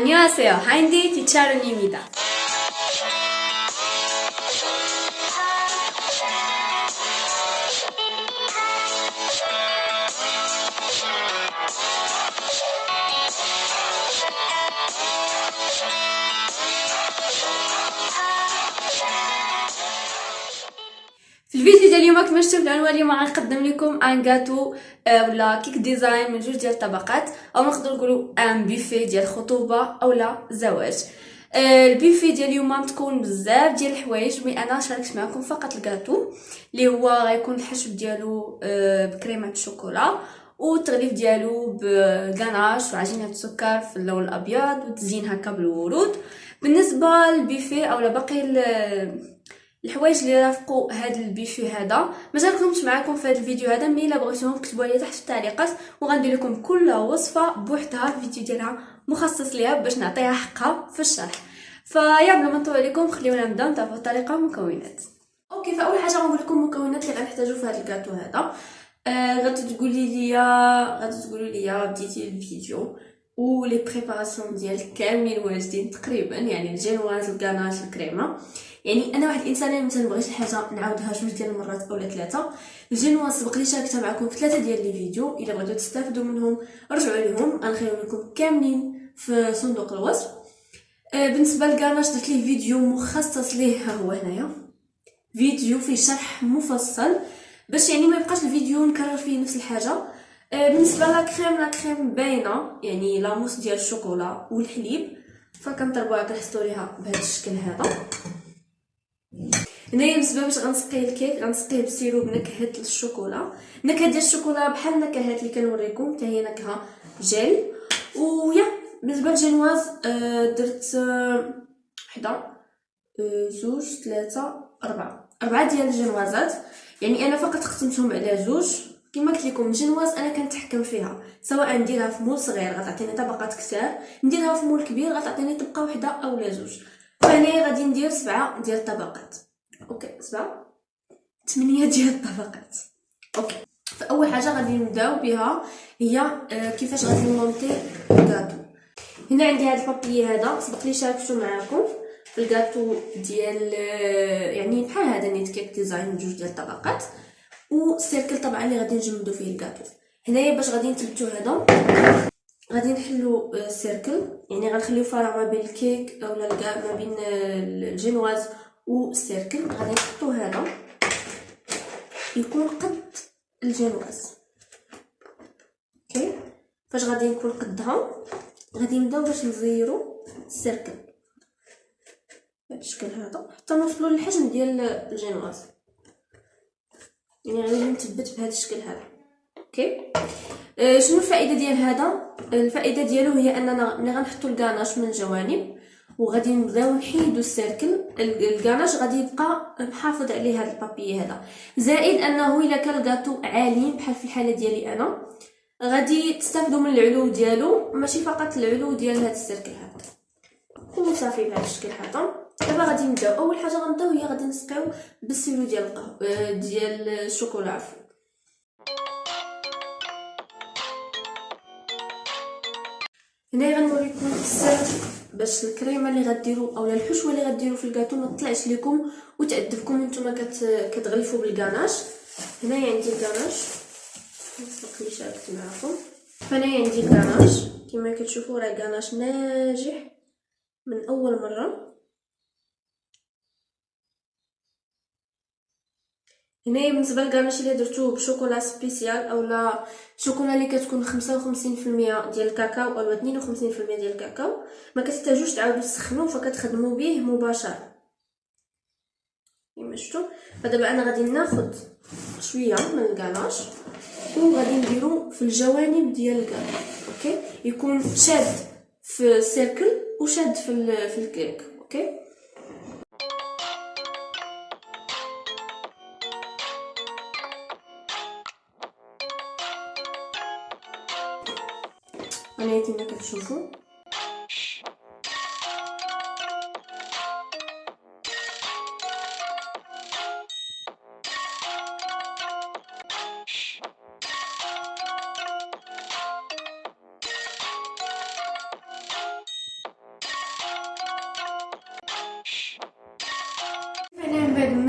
안녕하세요. 하인디 디차룬입니다. في الفيديو ديال اليوم كما شفتوا العنوان اليوم غنقدم لكم ان غاتو ولا كيك ديزاين من جوج ديال الطبقات، او نقدروا نقولوا ان بوفي ديال خطوبه اولا زواج. البوفي ديال اليوم تكون بزاف ديال الحوايج، مي انا شاركت معكم فقط الغاتو اللي هو غيكون الحشو ديالو بكريمه الشوكولا، والتغليف ديالو بالغاناش وعجينه السكر في اللون الابيض وتزيين هكا بالورود. بالنسبه للبوفي اولا باقي الحوايج اللي رافقوا هذا البيفي هذا ما جابكمش معكم في هذا الفيديو هذا، مي الا بغيتوهم كتبوا لي تحت في التعليقات وغندير لكم كل وصفه بوحدها الفيديو ديالها مخصص ليها باش نعطيها حقها في الشرح. فيا بلا ما نطول عليكم خليونا نبداو نتعرفوا الطريقه والمكونات. اوكي، فاول حاجه غنقول لكم المكونات اللي غنحتاجو في هذا الكاطو هذا. غادي تقولوا لي بديتي الفيديو ولي بريباراسيون ديال كاملين واجدين تقريبا، يعني الجينواز الكاناش الكريمه. يعني انا واحد الانسانه ما تنبغيش الحاجه نعاودها جوج ديال المرات اولا ثلاثه. الجينواز سبق لي شاركتها معكم في ثلاثه ديال لي فيديو، الا بغيتو تستافدوا منهم رجعوا ليهم، غنخليهم لكم كاملين في صندوق الوصف. بالنسبه للكاناش درت ليه فيديو مخصص ليه، ها هو هنايا فيديو فيه شرح مفصل باش يعني ما يبقاش الفيديو نكرر فيه نفس الحاجه. بالنسبه لا كريم باينه، يعني لاموس ديال الشوكولا والحليب، فكنضربوها كنحطوا ليها بهذا الشكل هذا. هنايا بالنسبه باش غنسقيه الكيك غنسقيه بسيروب نكهه الشوكولا. النكهه ديال الشوكولا بحال النكهات اللي كنوريكم حتى هي نكهه جيل. ويا بالنسبه للجينواز درت وحده زوج ثلاثه اربعه ديال الجينوازات، يعني انا فقط ختمتهم على زوج. كما قلت لكم الجينواز انا كنتحكم فيها، سواء نديرها في مول صغير غتعطيني طبقات كثار، نديرها في مول كبير غتعطيني طبقه وحده اولا زوج. فهنايا غادي ندير 7 ديال الطبقات. اوكي 8 ديال الطبقات. اوكي، فاول حاجه غادي نبداو بها هي كيفاش غادي نمونطي الكاطو. هنا عندي هذا البابي هذا سبق لي شاركته معكم في الكاطو ديال يعني بحال هذا نيت كيك ديزاين جوج ديال الطبقات، والسيركل طبعا اللي غادي نجمدو فيه الكاطو. هنايا باش غادي نثبتو هذا غادي نحلو سيركل، يعني غنخليو فراغ ما بين الكيك اولا ما بين الجينواز والسيركل. غادي نحطو هذا يكون قد الجينواز. اوكي، فاش غادي نكون قدها غادي نبداو باش نزيرو السيركل بهذا الشكل هذا حتى نوصلوا للحجم ديال الجينواز، يعني غادي نثبت بهذا الشكل هذا. اوكي، شنو الفائده ديال هذا؟ الفائده ديالو هي اننا ملي غنحطوا الكاناش من الجوانب وغادي نبداو نحيدوا السيركل، الكاناش غادي يبقى محافظ عليه هذا البابي هذا. زائد انه الا كان الكاطو عالي بحال في الحاله ديالي انا غادي تستافدوا من العلو ديالو، ماشي فقط العلو ديال هذا السيركل هذا. وصافي بهذا الشكل هذا. دابا غادي نبداو، اول حاجه غنبداو هي غادي نسقيو بالسيرو ديال القهوه ديال الشوكولا عفوا. هنايا غنوريكم السر باش الكريمه اللي غديروا اولا الحشوه اللي غديروا في الكاطو ما تطلعش لكم وتعذبكم نتوما كتغلفوا بالكاناش. هنايا عندي الكاناش سبق لي شاركت معكم، فهنايا عندي الكاناش كما كتشوفوا راه كاناش ناجح من اول مره. هنايا بالنسبه للكاناش اللي درتوه بشوكولا سبيسيال اولا شوكولا اللي كتكون 55% ديال الكاكاو اولا 52% ديال الكاكاو، ما كتحتاجوش تعاودوا تسخنوه فكتخدموا به مباشره كما شفتوا. فدابا انا غادي ناخذ شويه من الكاناش وغادي نديرو في الجوانب ديال الكاكاو. اوكي، يكون شاد في السيركل وشاد في الكيك. اوكي، انا كما كتشوفوا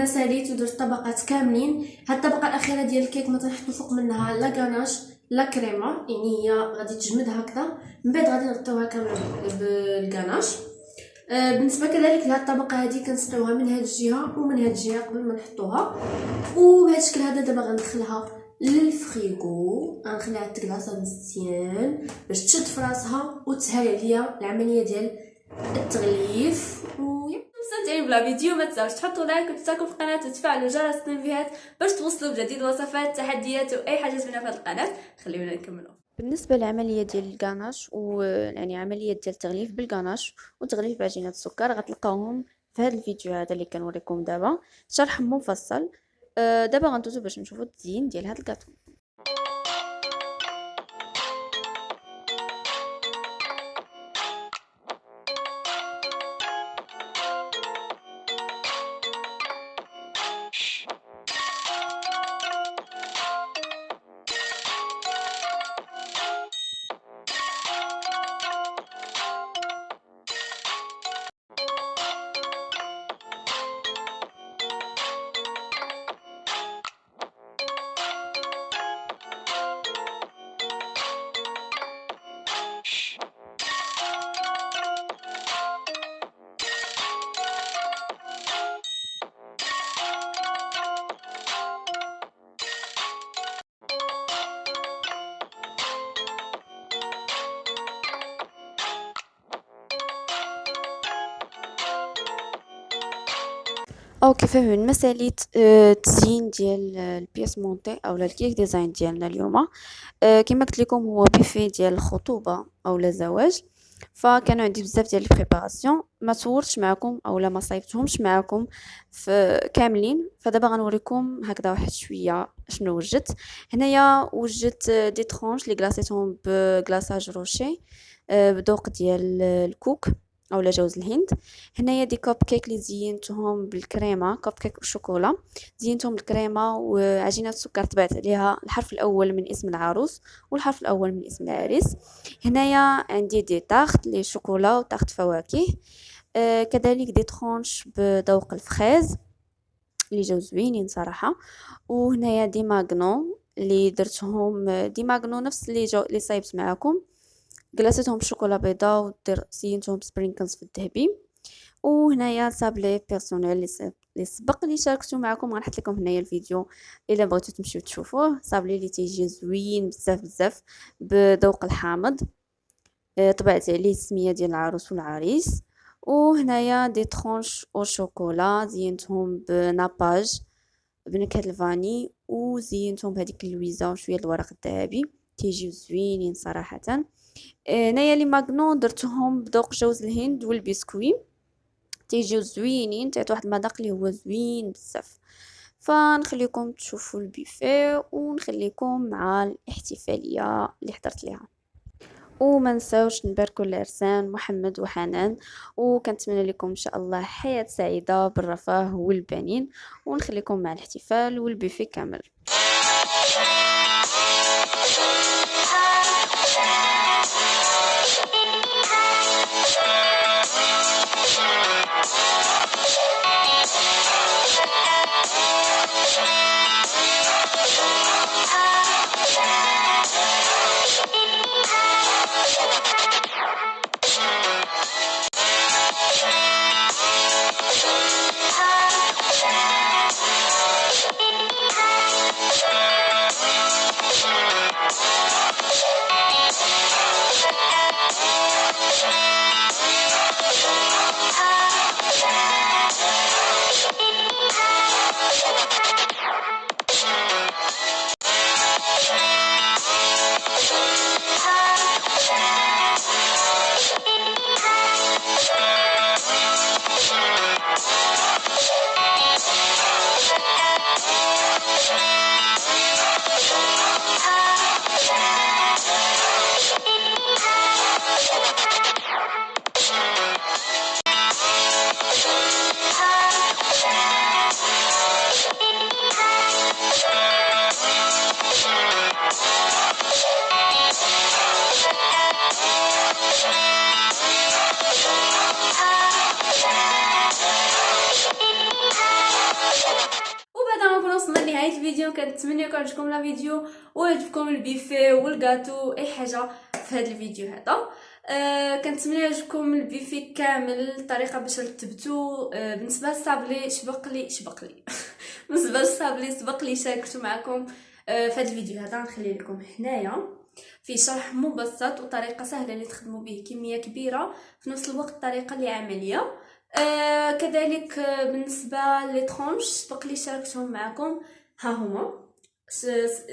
مساليت ودرت طبقات كاملين. هاد الطبقه الاخيره ديال الكيك ما تنحطو فوق منها لا غاناش لا كريمه، يعني هي غادي تجمد هكذا، من بعد غادي نغطيوها كامله بالغاناش. بالنسبه كذلك لهاد الطبقه هذه كنسقيوها من هاد الجهه ومن هاد الجهه قبل ما نحطوها. وبهذا الشكل هذا دابا غندخلها للفريغو، غنخليها تكلاصه مزيان باش تشد في راسها وتسهل عليا العمليه ديال التغليف. مستمتعين بلا فيديو؟ ما تنساوش تحطوا لايك وتشتركوا في القناه وتفعلوا جرس التنبيهات باش توصلوا بجديد وصفات تحديات واي حاجه زوينه في هذه القناه. خليونا نكملوا. بالنسبه للعمليه ديال الكاناش يعني عمليه ديال التغليف بالكاناش وتغليف بعجينه السكر غتلقاوهم في هذا الفيديو هذا اللي كنوريكم دابا، شرح مفصل. دابا غندوزو باش نشوفوا التزيين ديال هذا الكاطو. او كيف من مساليت التزيين ديال البياس مونطي اولا الكيك ديزاين ديالنا اليوم. كما قلت لكم هو بيفي ديال الخطوبه اولا الزواج، فكانوا عندي بزاف ديال البريباراسيون ما صورتش معكم اولا ما صايبتهمش معكم في كاملين، فدابا غنوريكم هكذا واحد شويه شنو وجدت. هنايا وجدت دي ترونش اللي كلاصيتهم بكلاصاج روشي بذوق ديال الكوك اولا جوز الهند. هنايا دي كوب كيك اللي زينتهم بالكريمه، كوب كيك بالشوكولا زينتهم بالكريمه وعجينه السكر طبعت عليها الحرف الاول من اسم العروس والحرف الاول من اسم العريس. هنايا عندي دي تارت لي شوكولا وتارت فواكه، كذلك دي ترونش بذوق الفريز اللي جاو زوينين صراحه. وهنايا دي ماغنو اللي درتهم دي ماغنو نفس اللي جاو اللي صايبت معكم، قلصتهم بشوكولا بيضاء وزينتهم بسبرينكلز في الذهبي. وهنايا صابلي بيرسونيل اللي سبق اللي شاركته معكم، غنحط لكم هنايا الفيديو الا بغيتو تمشيو تشوفوه. صابلي اللي تيجي زوين بزاف بزاف بذوق الحامض، طبعت عليه السميه ديال العروس والعريس. وهنايا دي ترونش او شوكولا زينتهم بناباج بنكهه الفاني وزينتهم بهذيك اللويزه وشويه الورق الذهبي، تيجيو زوينين صراحه. هنايا لي ماغنون درتهم بذوق جوز الهند والبسكوي، تيجيو زوينين، تعطي واحد المذاق اللي هو زوين بزاف. فنخليكم تشوفوا البيفي ونخليكم مع الاحتفاليه اللي حضرت ليها. وما نساوش نباركوا لعرسان محمد وحنان، وكنتمنى لكم ان شاء الله حياه سعيده بالرفاه والبنين، ونخليكم مع الاحتفال والبيفي كامل. يكون عجبكم لا فيديو وعجبكم البيفي والغاتو اي حاجه في هذا الفيديو هذا. كنتمنى يعجبكم البيفي كامل الطريقه باش رتبتو. بالنسبه للصابلي سبق لي بالنسبه للصابلي سبق لي شاركت معكم في هذا الفيديو هذا، نخلي لكم هنايا في شرح مبسط وطريقه سهله اللي تخدموا به كميه كبيره في نفس الوقت طريقه اللي عمليه. كذلك بالنسبه لي ترونش سبق لي شاركتهم معكم، ها هما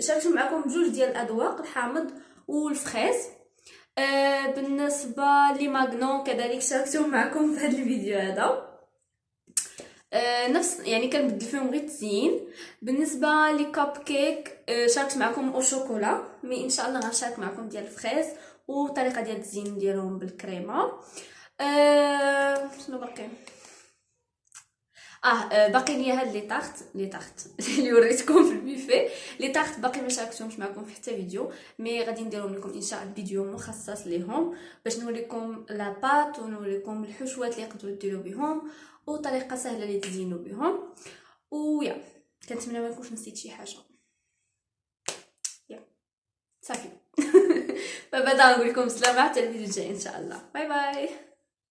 شاركت معكم بجوج ديال الاذواق، الحامض والفخيز. بالنسبه لي ماغنون كذلك شاركتهم معكم في هذا الفيديو هذا. نفس يعني كنبدل فيهم غير التزيين. بالنسبه لي كاب كيك شاركت معكم او شوكولا، مي ان شاء الله غنشارك معكم ديال الفخيز وطريقه ديال التزيين ديالهم بالكريمه. شنو باقي؟ باقي ليا هاد لي طاخت اللي وريتكم في البيفي. لي طاخت باقي ما شاركتهمش معكم في حتى فيديو، مي غادي نديرهم لكم ان شاء الله فيديو مخصص ليهم باش نوريكم لا بات ونوريكم الحشوات اللي تقدروا ديروا بهم وطريقه سهله اللي تزينوا بهم. ويا كنتمنى ما نكونش نسيت شي حاجه. يا صافي فبدا نقول لكم سلامه حتى الفيديو الجاي ان شاء الله. باي باي.